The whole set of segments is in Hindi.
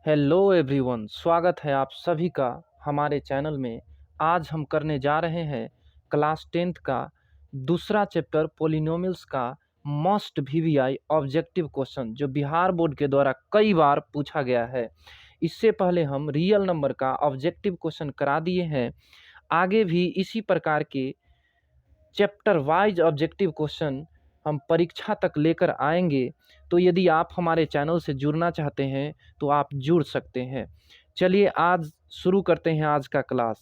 हेलो एवरीवन, स्वागत है आप सभी का हमारे चैनल में। आज हम करने जा रहे हैं क्लास 10th का दूसरा चैप्टर पोलिनोमियल्स का मोस्ट वीवीआई ऑब्जेक्टिव क्वेश्चन, जो बिहार बोर्ड के द्वारा कई बार पूछा गया है। इससे पहले हम रियल नंबर का ऑब्जेक्टिव क्वेश्चन करा दिए हैं। आगे भी इसी प्रकार के चैप्टर वाइज ऑब्जेक्टिव क्वेश्चन हम परीक्षा तक लेकर आएंगे। तो यदि आप हमारे चैनल से जुड़ना चाहते हैं तो आप जुड़ सकते हैं। चलिए आज शुरू करते हैं आज का क्लास।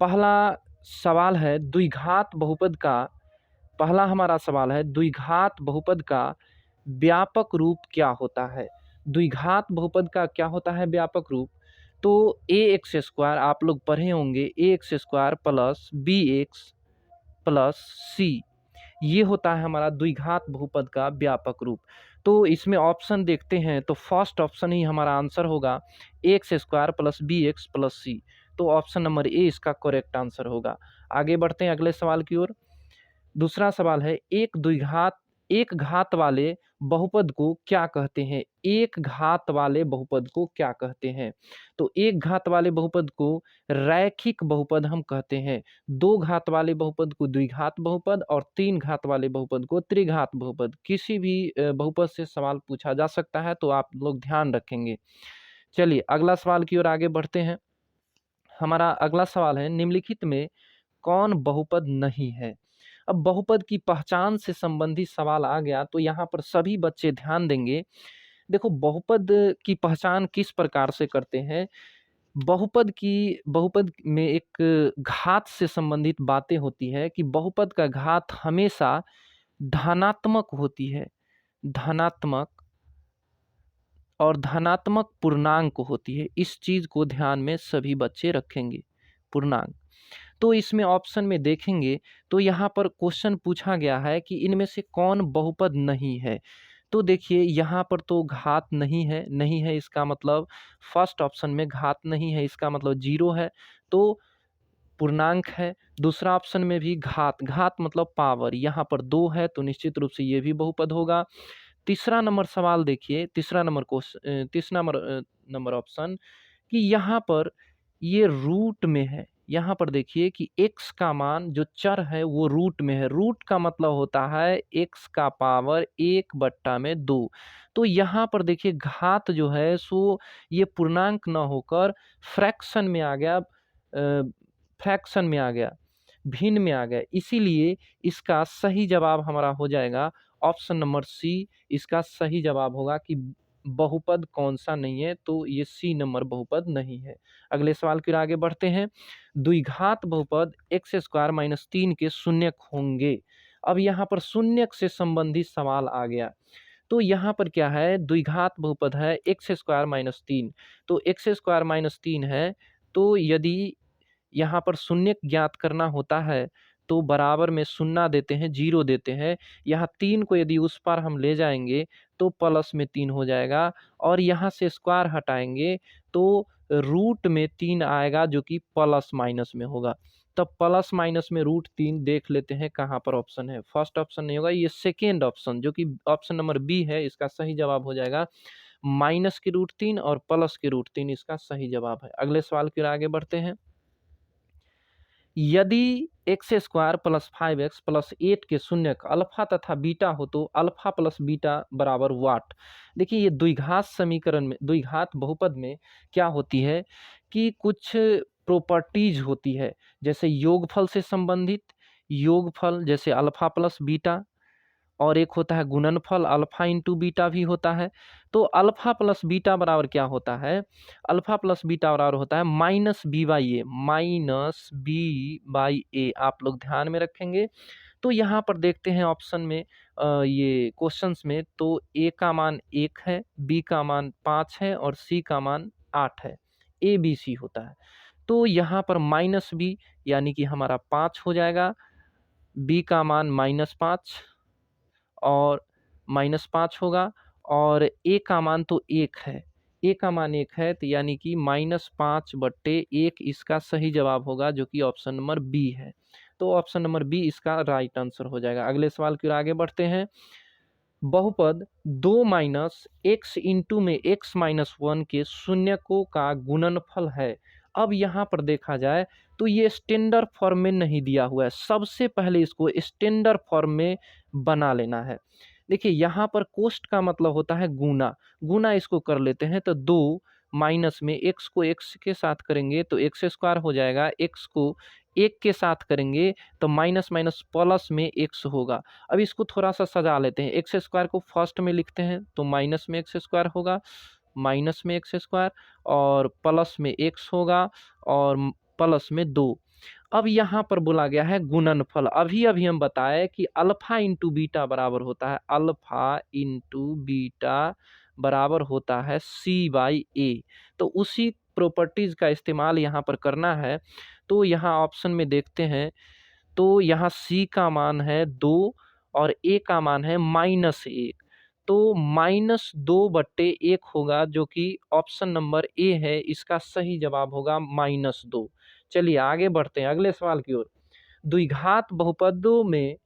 पहला सवाल है द्विघात बहुपद का। पहला हमारा सवाल है द्विघात बहुपद का व्यापक रूप क्या होता है। द्विघात बहुपद का क्या होता है व्यापक रूप? तो ए एक्स स्क्वायर आप लोग पढ़े होंगे, A X square plus B X plus C, ये होता है हमारा द्विघात बहुपद का व्यापक रूप। तो इसमें ऑप्शन देखते हैं तो फर्स्ट ऑप्शन ही हमारा आंसर होगा, X square plus B X plus C. तो ऑप्शन नंबर ए इसका करेक्ट आंसर होगा। आगे बढ़ते हैं अगले सवाल की ओर। दूसरा सवाल है एक घात वाले बहुपद को क्या कहते हैं। एक घात वाले बहुपद को क्या कहते हैं? तो एक घात वाले बहुपद को रैखिक बहुपद हम कहते हैं। दो घात वाले बहुपद को द्विघात बहुपद और तीन घात वाले बहुपद को त्रिघात बहुपद। किसी भी बहुपद से सवाल पूछा जा सकता है, तो आप लोग ध्यान रखेंगे। चलिए अगला सवाल की ओर आगे बढ़ते हैं। हमारा अगला सवाल है निम्नलिखित में कौन बहुपद नहीं है। अब बहुपद की पहचान से संबंधित सवाल आ गया, तो यहाँ पर सभी बच्चे ध्यान देंगे। देखो बहुपद की पहचान किस प्रकार से करते हैं। बहुपद में एक घात से संबंधित बातें होती है कि बहुपद का घात हमेशा धनात्मक होती है। धनात्मक और धनात्मक पूर्णांक होती है। इस चीज को ध्यान में सभी बच्चे रखेंगे। पूर्णांक। तो इसमें ऑप्शन में देखेंगे तो यहाँ पर क्वेश्चन पूछा गया है कि इनमें से कौन बहुपद नहीं है। तो देखिए यहाँ पर तो घात नहीं है, नहीं है इसका मतलब फर्स्ट ऑप्शन में घात नहीं है, इसका मतलब जीरो है। तो पूर्णांक है। दूसरा ऑप्शन में भी घात, घात मतलब पावर, यहाँ पर दो है तो निश्चित रूप से ये भी बहुपद होगा। तीसरा नंबर सवाल देखिए, तीसरा नंबर क्वेश्चन, तीसरा नंबर ऑप्शन कि यहाँ पर ये रूट में है। यहाँ पर देखिए कि x का मान जो चर है वो रूट में है। रूट का मतलब होता है x का पावर 1/2। तो यहाँ पर देखिए घात जो है सो ये पूर्णांक न होकर फ्रैक्शन में आ गया, फ्रैक्शन में आ गया, भिन्न में आ गया। इसीलिए इसका सही जवाब हमारा हो जाएगा ऑप्शन नंबर सी। इसका सही जवाब होगा कि बहुपद कौन सा नहीं है, तो ये सी नंबर बहुपद नहीं है। अगले सवाल की ओर आगे बढ़ते हैं। द्विघात बहुपद एक्स स्क्वायर माइनस 3 के शून्यक होंगे। अब यहाँ पर शून्यक से संबंधित सवाल आ गया। तो यहाँ पर क्या है, द्विघात बहुपद है एक्स स्क्वायर माइनस 3। तो एक्स स्क्वायर माइनस 3 है, तो यदि यहाँ पर शून्य ज्ञात करना होता है तो बराबर में शून्य देते हैं, जीरो देते हैं। यहाँ 3 को यदि उस पार हम ले जाएंगे तो प्लस में 3 हो जाएगा, और यहाँ से स्क्वायर हटाएंगे तो रूट में 3 आएगा जो कि प्लस माइनस में होगा। तब प्लस माइनस में √3 देख लेते हैं कहाँ पर ऑप्शन है। फर्स्ट ऑप्शन नहीं होगा, ये सेकेंड ऑप्शन जो कि ऑप्शन नंबर बी है, इसका सही जवाब हो जाएगा माइनस के √3 और प्लस के √3, इसका सही जवाब है। अगले सवाल की ओर आगे बढ़ते हैं। यदि x square plus 5x plus 8 के शून्यक अल्फा तथा बीटा हो तो अल्फा प्लस बीटा बराबर वाट। देखिए ये द्विघात समीकरण में, द्विघात बहुपद में क्या होती है कि कुछ प्रॉपर्टीज होती है, जैसे योगफल से संबंधित, योगफल जैसे अल्फा प्लस बीटा, और एक होता है गुणनफल अल्फा इंटू बीटा भी होता है। तो अल्फा प्लस बीटा बराबर क्या होता है, अल्फा प्लस बीटा बराबर होता है minus B by A, minus B by A. आप लोग ध्यान में रखेंगे। तो यहाँ पर देखते हैं ऑप्शन में, ये क्वेश्चंस में, तो ए का मान 1 है, बी का मान 5 है और सी का मान 8 है। ए बी सी होता है। तो यहाँ पर माइनस बी यानी कि हमारा 5 हो जाएगा, बी का मान -5 और -5 होगा, और ए का मान तो 1 है, ए का मान 1 है, तो यानी कि -5/1 इसका सही जवाब होगा जो कि ऑप्शन नंबर बी है। तो ऑप्शन नंबर बी इसका राइट आंसर हो जाएगा। अगले सवाल की ओर आगे बढ़ते हैं। बहुपद 2 माइनस एक्स इंटू में x माइनस 1 के शून्यकों का गुणनफल है। अब यहाँ पर देखा जाए तो ये स्टैंडर्ड फॉर्म में नहीं दिया हुआ है, सबसे पहले इसको स्टैंडर्ड फॉर्म में बना लेना है। देखिए यहाँ पर कोष्ट का मतलब होता है गुना, गुना इसको कर लेते हैं तो 2 माइनस में x को x के साथ करेंगे तो एक्स स्क्वायर हो जाएगा, x को 1 के साथ करेंगे तो माइनस माइनस प्लस में x होगा। अब इसको थोड़ा सा सजा लेते हैं, एक्स स्क्वायर को फर्स्ट में लिखते हैं तो माइनस में एक्स स्क्वायर होगा, माइनस में एक्स स्क्वायर और प्लस में एक्स होगा और प्लस में 2। अब यहाँ पर बोला गया है गुणनफल। अभी अभी हम बताए कि अल्फा इंटू बीटा बराबर होता है, अल्फा इंटू बीटा बराबर होता है सी बाई ए। तो उसी प्रॉपर्टीज का इस्तेमाल यहाँ पर करना है। तो यहाँ ऑप्शन में देखते हैं तो यहाँ सी का मान है 2 और ए का मान है -1। तो -2/1 होगा जो कि ऑप्शन नंबर ए है, इसका सही जवाब होगा -2। चलिए आगे बढ़ते हैं अगले सवाल की ओर। द्विघात बहुपदों में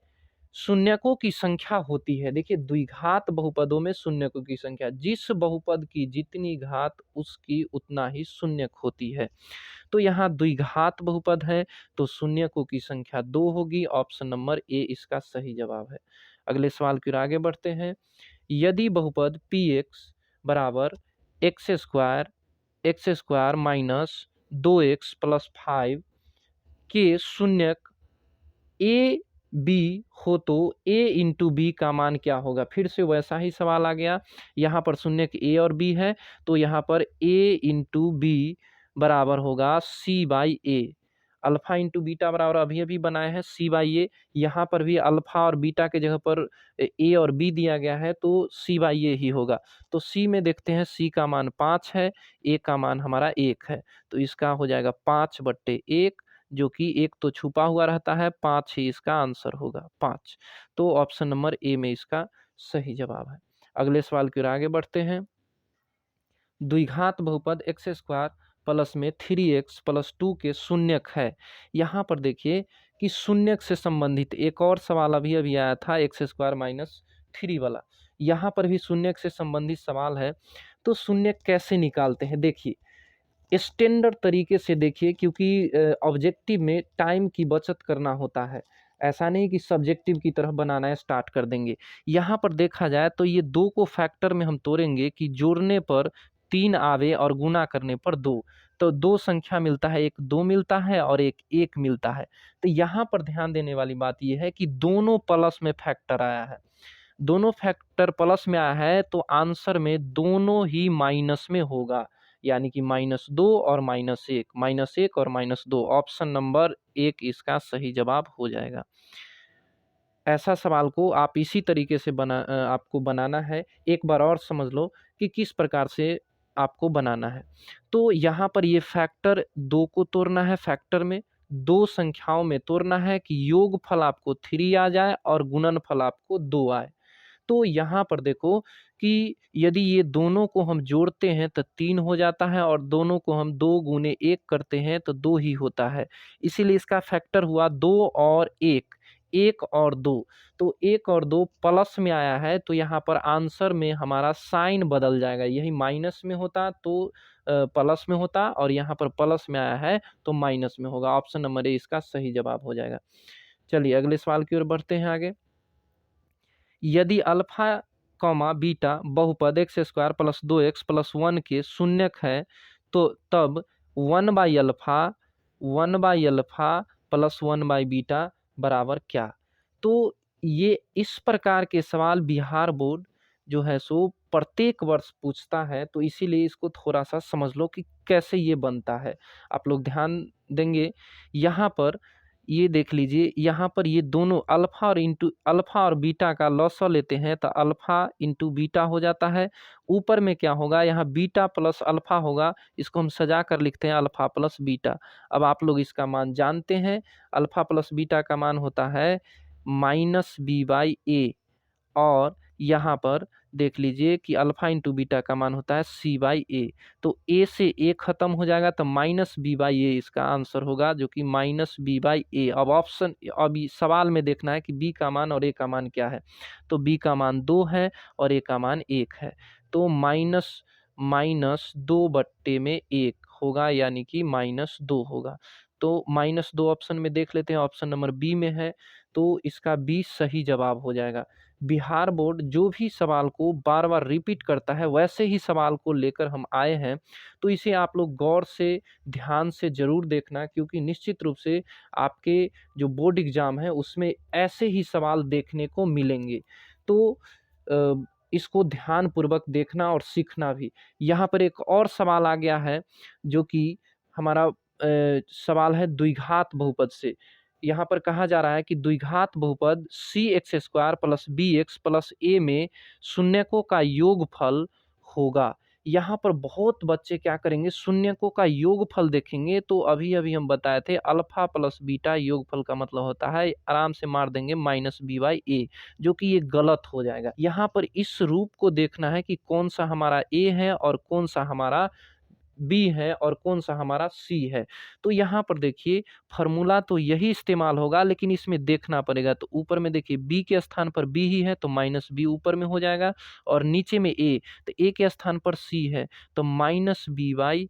शून्यकों की संख्या होती है। देखिए द्विघात बहुपदों में शून्यकों की संख्या, जिस बहुपद की जितनी घात उसकी उतना ही शून्यक होती है। तो यहाँ द्विघात बहुपद है तो शून्यकों की संख्या 2 होगी, ऑप्शन नंबर ए इसका सही जवाब है। अगले सवाल की ओर आगे बढ़ते हैं। यदि बहुपद पी एक्स बराबर x square minus 2x plus 5 के शून्यक ए बी हो तो a इंटू बी का मान क्या होगा। फिर से वैसा ही सवाल आ गया, यहाँ पर शून्य के a और b है तो यहाँ पर a इंटू बी बराबर होगा c by A. Alpha into beta बराबर अभी अभी बनाए हैं c बाई ए, यहाँ पर भी अल्फा और बीटा के जगह पर a और b दिया गया है तो c बाई ए ही होगा। तो c में देखते हैं, c का मान 5 है, a का मान हमारा 1 है, तो इसका हो जाएगा 5/1, जो कि 1 तो छुपा हुआ रहता है, 5 ही इसका आंसर होगा 5। तो ऑप्शन नंबर ए में इसका सही जवाब है। अगले सवाल की ओर आगे बढ़ते हैं। द्विघात बहुपद एक्स स्क्वायर प्लस में 3x प्लस 2 के शून्यक है। यहाँ पर देखिए कि शून्यक से संबंधित एक और सवाल अभी अभी आया था, एक्स स्क्वायर माइनस 3 वाला। यहाँ पर भी शून्यक से संबंधित सवाल है। तो शून्यक कैसे निकालते हैं, देखिए स्टैंडर्ड तरीके से देखिए, क्योंकि ऑब्जेक्टिव में टाइम की बचत करना होता है, ऐसा नहीं कि सब्जेक्टिव की तरह बनाना है स्टार्ट कर देंगे। यहाँ पर देखा जाए तो ये 2 को फैक्टर में हम तोड़ेंगे कि जोड़ने पर 3 आवे और गुना करने पर 2, तो 2 संख्या मिलता है, एक 2 मिलता है और एक 1 मिलता है। तो यहाँ पर ध्यान देने वाली बात यह है कि दोनों प्लस में फैक्टर आया है, दोनों फैक्टर प्लस में आया है तो आंसर में दोनों ही माइनस में होगा, यानी कि -2 और -1, -1 और -2, ऑप्शन नंबर 1 इसका सही जवाब हो जाएगा। ऐसा सवाल को आप इसी तरीके से आपको बनाना है। एक बार और समझ लो कि किस प्रकार से आपको बनाना है। तो यहाँ पर ये फैक्टर 2 को तोड़ना है, फैक्टर में 2 संख्याओं में तोड़ना है कि योगफल आपको 3 आ जाए और गुणनफल आपको 2 आए। तो यहाँ पर देखो कि यदि ये दोनों को हम जोड़ते हैं तो 3 हो जाता है और दोनों को हम 2 गुने 1 करते हैं तो 2 ही होता है। इसीलिए इसका फैक्टर हुआ 2 और 1, 1 और 2। तो 1 और 2 प्लस में आया है तो यहाँ पर आंसर में हमारा साइन बदल जाएगा, यही माइनस में होता तो प्लस में होता, और यहाँ पर प्लस में आया है तो माइनस में होगा। ऑप्शन नंबर ए इसका सही जवाब हो जाएगा। चलिए अगले सवाल की ओर बढ़ते हैं आगे। यदि अल्फा कॉमा बीटा बहुपद x square plus 2x plus 1 के शून्यक है तो तब 1/अल्फा प्लस 1/बीटा बराबर क्या। तो ये इस प्रकार के सवाल बिहार बोर्ड जो है सो प्रत्येक वर्ष पूछता है, तो इसीलिए इसको थोड़ा सा समझ लो कि कैसे ये बनता है। आप लोग ध्यान देंगे, यहाँ पर ये देख लीजिए, यहाँ पर ये दोनों अल्फा और बीटा का लॉसा लेते हैं तो अल्फा इंटू बीटा हो जाता है। ऊपर में क्या होगा, यहाँ बीटा प्लस अल्फा होगा, इसको हम सजा कर लिखते हैं अल्फा प्लस बीटा। अब आप लोग इसका मान जानते हैं, अल्फा प्लस बीटा का मान होता है -b/a और यहाँ पर देख लीजिए कि अल्फा इंटू बीटा का मान होता है C/A। तो A से A खत्म हो जाएगा तो -B/A इसका आंसर होगा, जो कि -B/A। अब सवाल में देखना है कि B का मान और A का मान क्या है। तो B का मान 2 है और A का मान 1 है। तो माइनस 2/1 होगा, यानी कि -2 होगा। तो -2 ऑप्शन में देख लेते हैं, ऑप्शन नंबर बी में है, तो इसका बी सही जवाब हो जाएगा। बिहार बोर्ड जो भी सवाल को बार बार रिपीट करता है वैसे ही सवाल को लेकर हम आए हैं, तो इसे आप लोग गौर से ध्यान से ज़रूर देखना, क्योंकि निश्चित रूप से आपके जो बोर्ड एग्ज़ाम है उसमें ऐसे ही सवाल देखने को मिलेंगे। तो इसको ध्यानपूर्वक देखना और सीखना भी। यहाँ पर एक और सवाल आ गया है, जो कि हमारा सवाल है द्विघात बहुपद से। यहाँ पर कहा जा रहा है कि द्विघात बहुपद cx² plus bx plus a में शून्यकों का योगफल होगा। यहाँ पर बहुत बच्चे क्या करेंगे, शून्यकों का योगफल देखेंगे, तो अभी अभी हम बताए थे अल्फा प्लस बीटा योगफल का मतलब होता है, आराम से मार देंगे -b/a, जो कि ये गलत हो जाएगा। यहाँ पर इस रूप को देखना है कि कौन सा हमारा a है और कौन सा हमारा बी है और कौन सा हमारा सी है। तो यहाँ पर देखिए फॉर्मूला तो यही इस्तेमाल होगा, लेकिन इसमें देखना पड़ेगा। तो ऊपर में देखिए बी के स्थान पर बी ही है तो -b ऊपर में हो जाएगा, और नीचे में ए, तो ए के स्थान पर सी है तो -b/c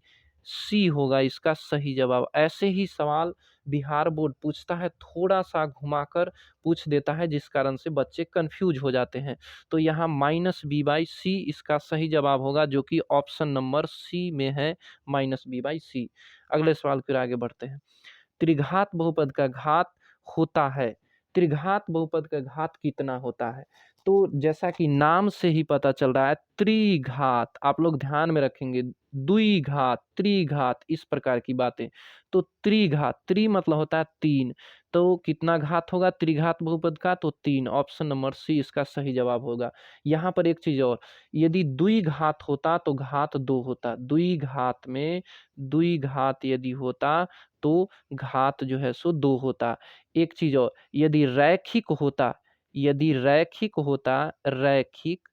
होगा इसका सही जवाब। ऐसे ही सवाल बिहार बोर्ड पूछता है, थोड़ा सा घुमाकर पूछ देता है, जिस कारण से बच्चे कंफ्यूज हो जाते हैं। तो यहाँ -b/c इसका सही जवाब होगा, जो कि ऑप्शन नंबर सी में है, -b/c। अगले सवाल की ओर आगे बढ़ते हैं। त्रिघात बहुपद का घात होता है। त्रिघात बहुपद का घात कितना होता है? तो जैसा कि नाम से ही पता चल रहा है, त्रिघात आप लोग ध्यान में रखेंगे, द्विघात, त्रिघात, इस प्रकार की बातें। तो त्रिघात, त्रि मतलब होता है 3, तो कितना घात होगा त्रिघात बहुपद का? तो 3। ऑप्शन नंबर सी इसका सही जवाब होगा। यहाँ पर एक चीज और, यदि द्विघात होता तो घात 2 होता। द्विघात में द्विघात यदि होता तो घात जो है सो 2 होता। एक चीज और, यदि रैखिक होता, यदि रैखिक होता, रैखिक,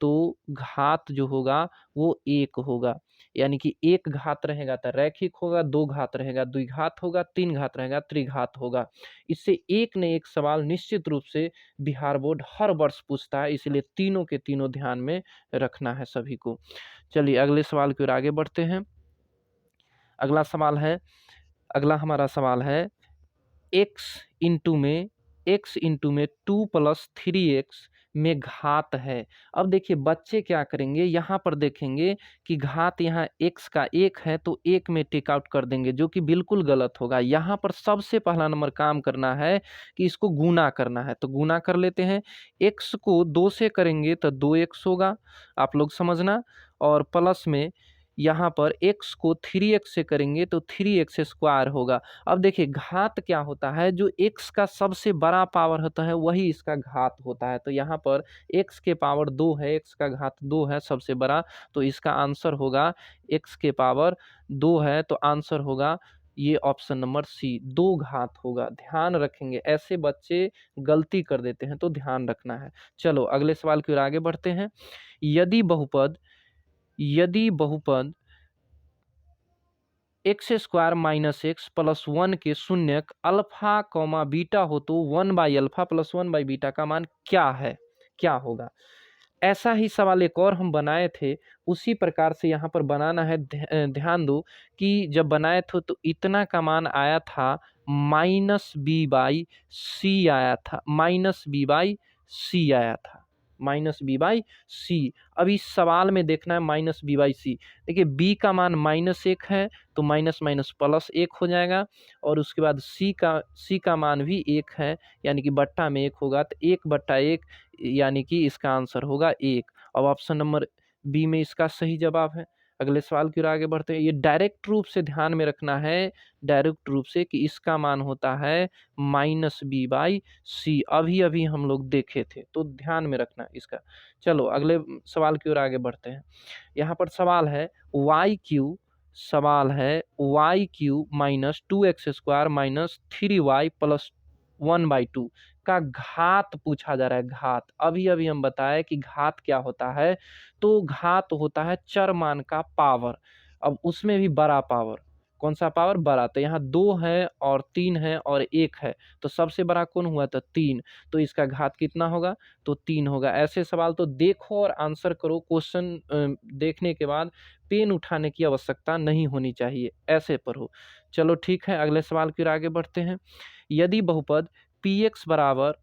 तो घात जो होगा वो 1 होगा। यानी कि 1 घात रहेगा तो रैखिक होगा, 2 घात रहेगा द्विघात होगा, 3 घात रहेगा त्रिघात होगा। इससे एक न एक सवाल निश्चित रूप से बिहार बोर्ड हर वर्ष पूछता है, इसलिए तीनों के तीनों ध्यान में रखना है सभी को। चलिए अगले सवाल की ओर आगे बढ़ते हैं। अगला सवाल है, अगला हमारा सवाल है, x इंटू में 2 प्लस 3x में घात है। अब देखिए बच्चे क्या करेंगे, यहाँ पर देखेंगे कि घात यहाँ x का 1 है तो 1 में टेक आउट कर देंगे, जो कि बिल्कुल गलत होगा। यहाँ पर सबसे पहला नंबर काम करना है कि इसको गुना करना है, तो गुना कर लेते हैं। x को 2 से करेंगे तो 2x होगा, आप लोग समझना, और प्लस में यहाँ पर x को 3x से करेंगे तो 3x² होगा। अब देखिए घात क्या होता है, जो x का सबसे बड़ा पावर होता है वही इसका घात होता है। तो यहाँ पर x के पावर 2 है, x का घात 2 है सबसे बड़ा, तो इसका आंसर होगा x के पावर 2 है, तो आंसर होगा ये ऑप्शन नंबर सी, 2 घात होगा। ध्यान रखेंगे, ऐसे बच्चे गलती कर देते हैं तो ध्यान रखना है। चलो अगले सवाल की ओर आगे बढ़ते हैं। यदि बहुपद x² माइनस x प्लस 1 के शून्यक अल्फा कॉमा बीटा हो तो 1/अल्फा प्लस 1/बीटा का मान क्या है, क्या होगा? ऐसा ही सवाल एक और हम बनाए थे, उसी प्रकार से यहाँ पर बनाना है। ध्यान दो कि जब बनाए थे तो इतना का मान आया था, -b/c आया था, -b/c आया था, -b/c। अब इस सवाल में देखना है -b/c। देखिए b का मान -1 है तो माइनस माइनस प्लस 1 हो जाएगा, और उसके बाद c का मान भी 1 है, यानी कि बट्टा में 1 होगा, तो 1/1, यानी कि इसका आंसर होगा 1। अब ऑप्शन नंबर बी में इसका सही जवाब है। अगले सवाल की ओर आगे बढ़ते हैं। ये डायरेक्ट रूप से ध्यान में रखना है, डायरेक्ट रूप से, कि इसका मान होता है -b/c। अभी अभी हम लोग देखे थे, तो ध्यान में रखना इसका। चलो अगले सवाल की ओर आगे बढ़ते हैं। यहाँ पर सवाल है y³ minus 2x² minus 3y plus 1/2 का घात पूछा जा रहा है, घात। अभी अभी हम बताए कि घात क्या होता है, तो घात होता है चर मान का पावर। अब उसमें भी बड़ा पावर, कौन सा पावर? बड़ा। तो यहाँ 2 है और 3 है और 1 है, तो सबसे बड़ा कौन हुआ? तो 3। तो इसका घात कितना होगा? तो 3 होगा। ऐसे सवाल तो देखो और आंसर करो। क्वेश्चन देखने के बाद पेन उठाने की आवश्यकता नहीं होनी चाहिए, ऐसे पढ़ो। चलो ठीक है, अगले सवाल की ओर आगे बढ़ते हैं। यदि बहुपद पी एक्स बराबर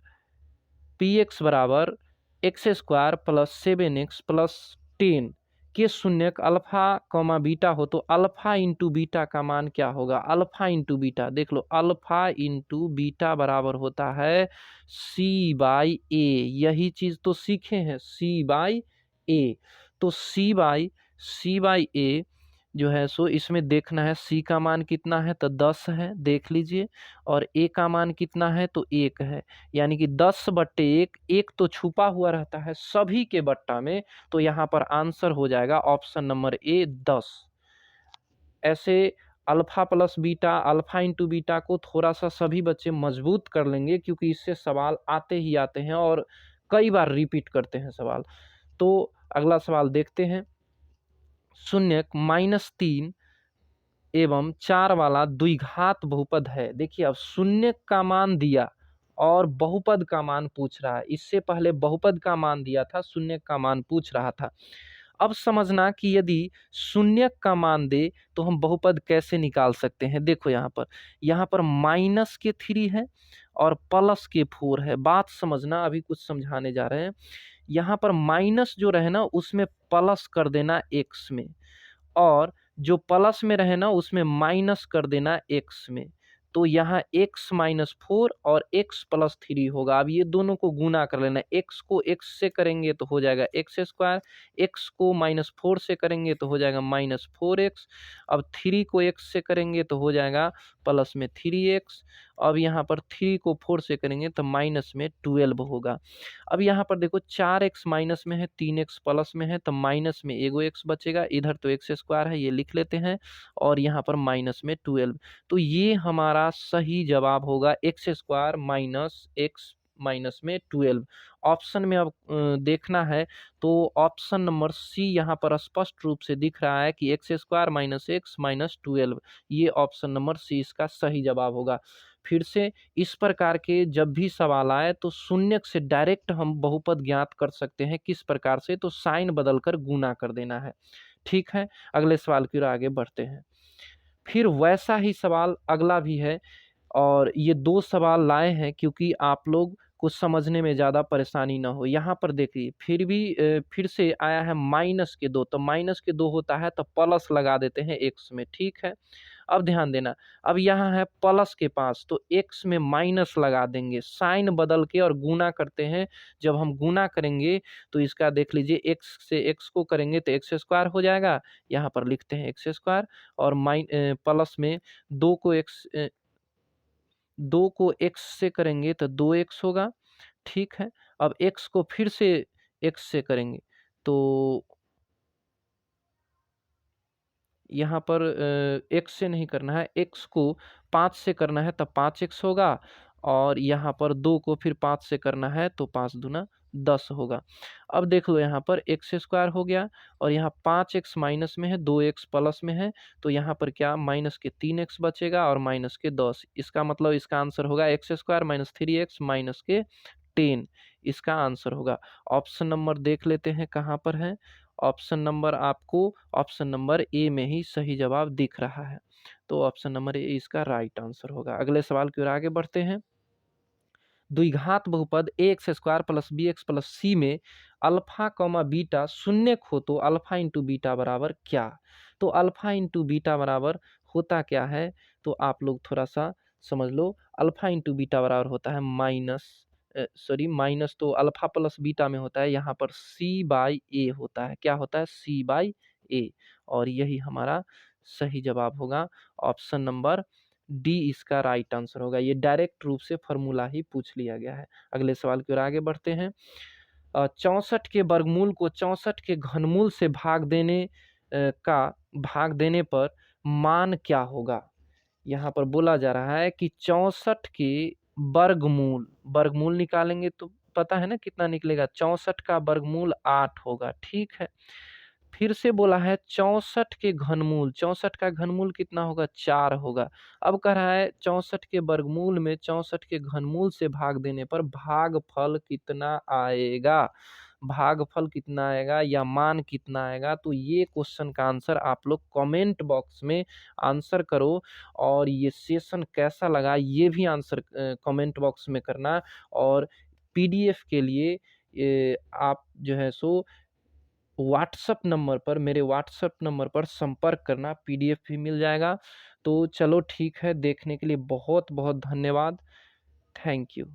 x square plus 7x plus 10 के शून्यक अल्फा कॉमा बीटा हो, तो अल्फा इंटू बीटा का मान क्या होगा? अल्फा इंटू बीटा देख लो, अल्फा इंटू बीटा बराबर होता है C/A। यही चीज तो सीखे हैं, C/A। तो C/A जो है सो इसमें देखना है C का मान कितना है, तो 10 है, देख लीजिए। और A का मान कितना है, तो 1 है। यानी कि 10/1, 1 तो छुपा हुआ रहता है सभी के बट्टा में, तो यहाँ पर आंसर हो जाएगा ऑप्शन नंबर ए 10। ऐसे alpha plus beta, alpha into beta को थोड़ा सा सभी बच्चे मजबूत कर लेंगे, क्योंकि इससे सवाल आते ही आते हैं और कई बार रिपीट करते हैं सवाल। तो अगला सवाल देखते हैं। शून्यक -3 एवं 4 वाला द्विघात बहुपद है। देखिए, अब शून्य का मान दिया और बहुपद का मान पूछ रहा है। इससे पहले बहुपद का मान दिया था, शून्य का मान पूछ रहा था। अब समझना कि यदि शून्य का मान दे तो हम बहुपद कैसे निकाल सकते हैं। देखो यहाँ पर -3 है और +4 है। बात समझना, अभी कुछ समझाने जा रहे हैं। यहाँ पर माइनस जो रहे ना उसमें प्लस कर देना एक्स में, और जो प्लस में रहे ना उसमें माइनस कर देना एक्स में। तो यहाँ x-4 और x+3 होगा। अब ये दोनों को गुना कर लेना। x को x से करेंगे तो हो जाएगा x², x को -4 से करेंगे तो हो जाएगा -4x। अब 3 को x से करेंगे तो हो जाएगा प्लस में 3x। अब यहाँ पर 3 को 4 से करेंगे तो माइनस में 12 होगा। अब यहाँ पर देखो 4x माइनस में है, 3x प्लस में है, तो माइनस में एगो x बचेगा। इधर तो x² है, ये लिख लेते हैं, और यहाँ पर माइनस में 12। तो ये हमारा सही जवाब होगा x² माइनस x माइनस में 12। ऑप्शन में अब देखना है तो ऑप्शन नंबर सी यहाँ पर स्पष्ट रूप से दिख रहा है कि x² माइनस x माइनस 12, ये ऑप्शन नंबर सी इसका सही जवाब होगा। फिर से इस प्रकार के जब भी सवाल आए तो शून्यक से डायरेक्ट हम बहुपद ज्ञात कर सकते हैं। किस प्रकार से? तो साइन बदलकर गुना कर देना है। ठीक है, अगले सवाल की ओर आगे बढ़ते हैं। फिर वैसा ही सवाल अगला भी है, और ये 2 सवाल लाए हैं क्योंकि आप लोग को समझने में ज़्यादा परेशानी ना हो। यहाँ पर देखिए फिर भी फिर से आया है -2, तो -2 होता है तो प्लस लगा देते हैं x में। ठीक है, अब ध्यान देना, अब यहाँ है प्लस के पास तो x में माइनस लगा देंगे, साइन बदल के और गुना करते हैं। जब हम गुना करेंगे तो इसका देख लीजिए, x से x को करेंगे तो x² हो जाएगा, यहाँ पर लिखते हैं x², और प्लस में 2 को x से करेंगे तो 2x होगा। ठीक है, अब x को फिर से x से करेंगे तो यहाँ पर x से नहीं करना है, x को 5 से करना है तब 5x होगा, और यहाँ पर 2 को फिर 5 से करना है तो 5 दूना 10 होगा। अब देख लो यहाँ पर x² हो गया, और यहाँ 5x माइनस में है, 2x प्लस में है, तो यहाँ पर क्या माइनस के 3x बचेगा और माइनस के 10। इसका मतलब इसका आंसर होगा x² माइनस 3x माइनस के 10, इसका आंसर होगा। ऑप्शन नंबर देख लेते हैं कहाँ पर है। ऑप्शन नंबर आपको ऑप्शन नंबर ए में ही सही जवाब दिख रहा है, तो ऑप्शन नंबर ए इसका राइट आंसर होगा। अगले सवाल की ओर आगे बढ़ते हैं। द्विघात बहुपद ax² plus bx plus c में अल्फा कॉमा बीटा शून्य हो तो अल्फा इंटू बीटा बराबर क्या? तो अल्फा इंटू बीटा बराबर होता क्या है, तो आप लोग थोड़ा सा समझ लो। अल्फा इंटू बीटा बराबर होता है माइनस तो अल्फा प्लस बीटा में होता है, यहाँ पर C/A होता है। क्या होता है? C/A, और यही हमारा सही जवाब होगा। ऑप्शन नंबर डी इसका राइट आंसर होगा। ये डायरेक्ट रूप से फॉर्मूला ही पूछ लिया गया है। अगले सवाल की ओर आगे बढ़ते हैं। 64 के वर्गमूल को 64 के घनमूल से भाग देने पर मान क्या होगा? यहाँ पर बोला जा रहा है कि 64 के वर्गमूल, वर्गमूल निकालेंगे तो पता है ना कितना निकलेगा, 64 का वर्गमूल 8 होगा, ठीक है। फिर से बोला है 64 के घनमूल, 64 का घनमूल कितना होगा, 4 होगा। अब कह रहा है 64 के वर्गमूल में 64 के घनमूल से भाग देने पर भागफल कितना आएगा, भागफल कितना आएगा या मान कितना आएगा। तो ये क्वेश्चन का आंसर आप लोग कमेंट बॉक्स में आंसर करो, और ये सेशन कैसा लगा ये भी आंसर कमेंट बॉक्स में करना। और पीडीएफ के लिए आप जो है सो व्हाट्सएप नंबर पर, मेरे व्हाट्सएप नंबर पर संपर्क करना, पीडीएफ भी मिल जाएगा। तो चलो ठीक है, देखने के लिए बहुत बहुत धन्यवाद। Thank you.